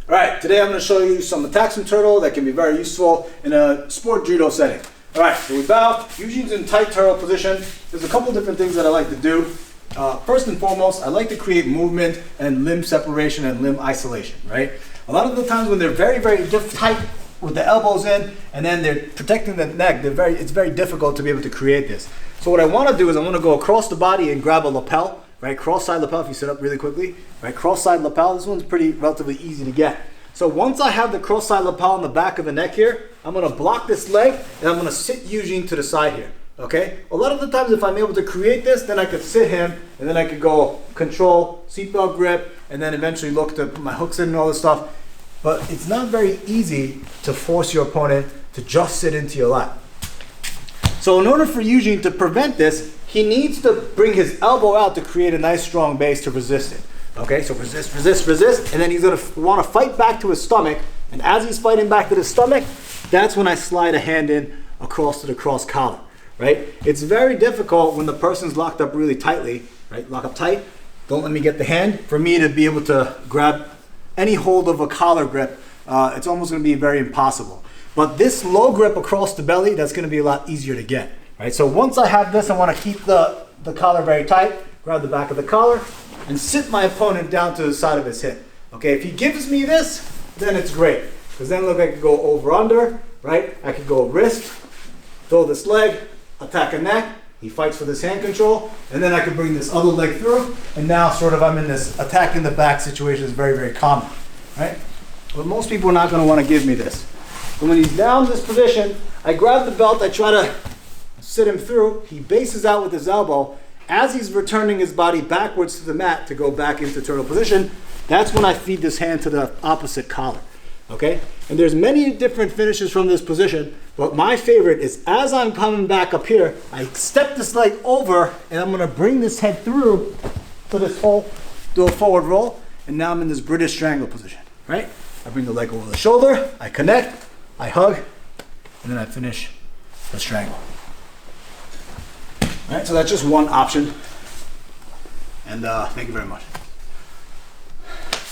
All right, today I'm going to show you some attacks from turtle that can be very useful in a sport judo setting. All right, so we bow, usually in tight turtle position. There's a couple different things that I like to do. First and foremost, I like to create movement and limb separation and limb isolation, right? A lot of the times when they're very, very tight with the elbows in and then they're protecting the neck, it's very difficult to be able to create this. So what I want to do is I want to go across the body and grab a lapel, right? Cross-side lapel, if you sit up really quickly, right? Cross-side lapel, this one's relatively easy to get. So once I have the cross-side lapel on the back of the neck here, I'm going to block this leg and I'm going to sit Eugene to the side here, okay? A lot of the times if I'm able to create this, then I could sit him and then I could go control, seatbelt grip, and then eventually look to put my hooks in and all this stuff. But it's not very easy to force your opponent to just sit into your lap. So in order for Eugene to prevent this, he needs to bring his elbow out to create a nice strong base to resist it. Okay, so resist, resist, resist, and then he's going to want to fight back to his stomach. And as he's fighting back to the stomach, that's when I slide a hand in across to the cross collar, right? It's very difficult when the person's locked up really tightly, right? Lock up tight, don't let me get the hand, for me to be able to grab any hold of a collar grip. It's almost going to be very impossible. But this low grip across the belly, that's going to be a lot easier to get, right? So once I have this, I want to keep the collar very tight, grab the back of the collar, and sit my opponent down to the side of his hip. Okay, if he gives me this, then it's great. Because then look, I could go over under, right? I could go wrist, throw this leg, attack a neck, he fights for this hand control, and then I could bring this other leg through, and now sort of I'm in this attack in the back situation. Is very, very common, right? But most people are not going to want to give me this. So when he's down in this position, I grab the belt, I try to sit him through, he bases out with his elbow. As he's returning his body backwards to the mat to go back into turtle position, that's when I feed this hand to the opposite collar, okay? And there's many different finishes from this position, but my favorite is as I'm coming back up here, I step this leg over and I'm gonna bring this head through to this hole, do a forward roll, and now I'm in this British Strangle position, right? I bring the leg over the shoulder, I connect, I hug, and then I finish the strangle. All right, so that's just one option, and thank you very much.